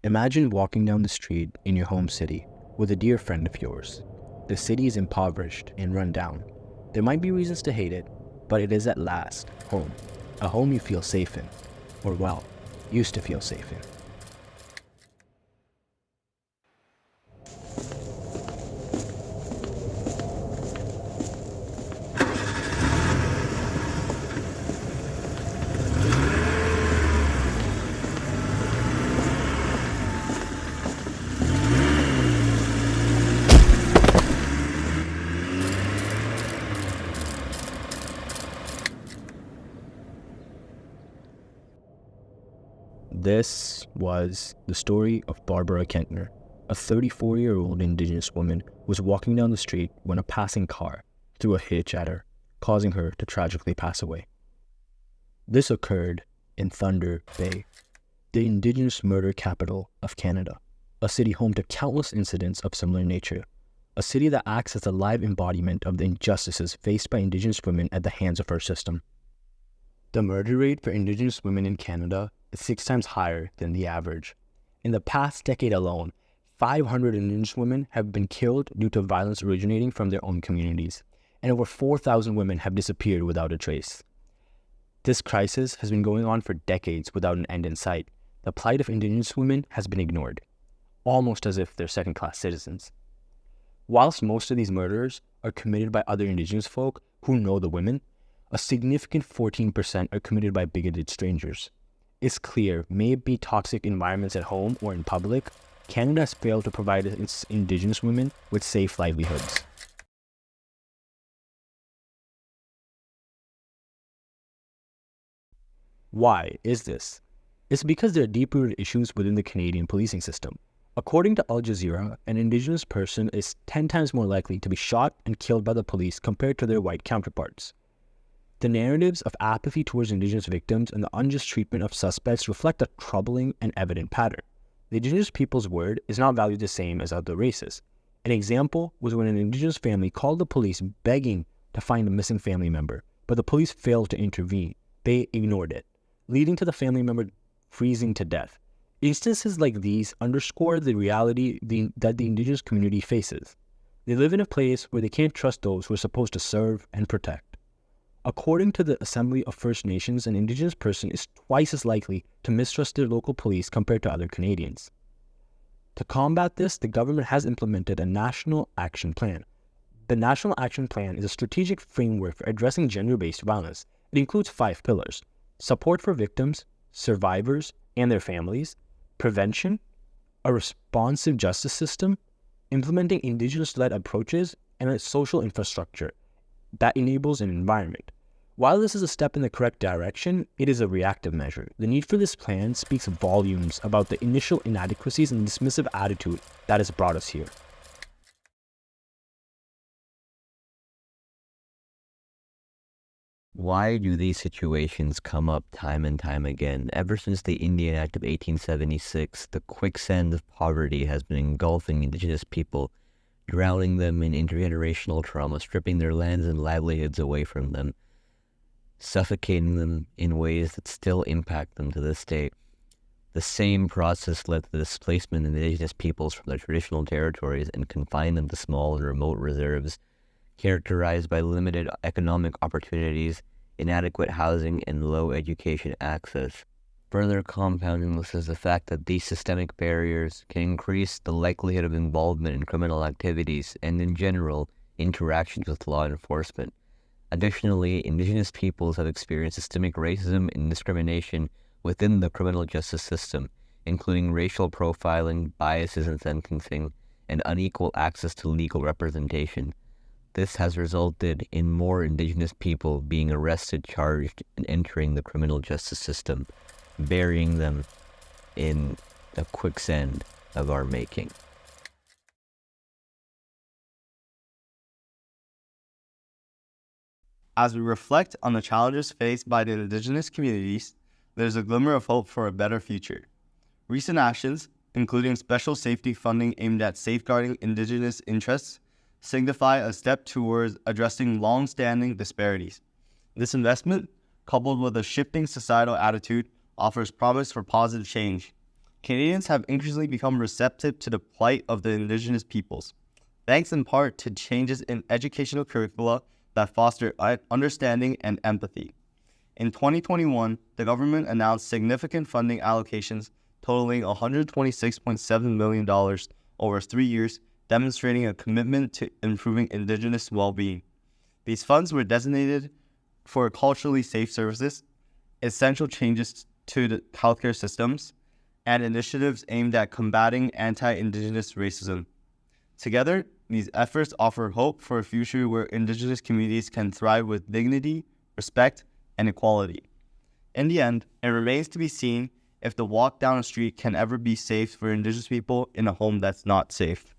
Imagine walking down the street in your home city with a dear friend of yours. The city is impoverished and run down. There might be reasons to hate it, but it is at last home. A home you feel safe in. Or well, used to feel safe in. This was the story of Barbara Kentner, a 34-year-old indigenous woman who was walking down the street when a passing car threw a hitch at her, causing her to tragically pass away. This occurred in Thunder Bay, the indigenous murder capital of Canada, a city home to countless incidents of similar nature, a city that acts as a live embodiment of the injustices faced by indigenous women at the hands of our system. The murder rate for indigenous women in Canada is 6 times higher than the average. In the past decade alone, 500 indigenous women have been killed due to violence originating from their own communities, and over 4,000 women have disappeared without a trace. This crisis has been going on for decades without an end in sight. The plight of indigenous women has been ignored, almost as if they're second-class citizens. Whilst most of these murders are committed by other indigenous folk who know the women, a significant 14% are committed by bigoted strangers. It's clear, may it be toxic environments at home or in public, Canada has failed to provide its indigenous women with safe livelihoods. Why is this? It's because there are deep-rooted issues within the Canadian policing system. According to Al Jazeera, an indigenous person is 10 times more likely to be shot and killed by the police compared to their white counterparts. The narratives of apathy towards indigenous victims and the unjust treatment of suspects reflect a troubling and evident pattern. The indigenous people's word is not valued the same as other races. An example was when an indigenous family called the police begging to find a missing family member, but the police failed to intervene. They ignored it, leading to the family member freezing to death. Instances like these underscore the reality that the indigenous community faces. They live in a place where they can't trust those who are supposed to serve and protect. According to the Assembly of First Nations, an indigenous person is twice as likely to mistrust their local police compared to other Canadians. To combat this, the government has implemented a National Action Plan. The National Action Plan is a strategic framework for addressing gender-based violence. It includes 5 pillars: support for victims, survivors, and their families, prevention, a responsive justice system, implementing indigenous-led approaches, and a social infrastructure that enables an environment. While this is a step in the correct direction, it is a reactive measure. The need for this plan speaks volumes about the initial inadequacies and dismissive attitude that has brought us here. Why do these situations come up time and time again? Ever since the Indian Act of 1876, the quicksand of poverty has been engulfing Indigenous people, drowning them in intergenerational trauma, stripping their lands and livelihoods away from them, suffocating them in ways that still impact them to this day. The same process led to the displacement of Indigenous peoples from their traditional territories and confined them to small and remote reserves, characterized by limited economic opportunities, inadequate housing, and low education access. Further compounding this is the fact that these systemic barriers can increase the likelihood of involvement in criminal activities and, in general, interactions with law enforcement. Additionally, Indigenous peoples have experienced systemic racism and discrimination within the criminal justice system, including racial profiling, biases in sentencing, and unequal access to legal representation. This has resulted in more Indigenous people being arrested, charged, and entering the criminal justice system, burying them in the quicksand of our making. As we reflect on the challenges faced by the Indigenous communities, there's a glimmer of hope for a better future. Recent actions, including special safety funding aimed at safeguarding Indigenous interests, signify a step towards addressing long-standing disparities. This investment, coupled with a shifting societal attitude, offers promise for positive change. Canadians have increasingly become receptive to the plight of the Indigenous peoples, thanks in part to changes in educational curricula that foster understanding and empathy. In 2021, the government announced significant funding allocations totaling $126.7 million over 3 years, demonstrating a commitment to improving Indigenous well-being. These funds were designated for culturally safe services, essential changes to the healthcare systems, and initiatives aimed at combating anti-Indigenous racism. Together, these efforts offer hope for a future where Indigenous communities can thrive with dignity, respect, and equality. In the end, it remains to be seen if the walk down the street can ever be safe for Indigenous people in a home that's not safe.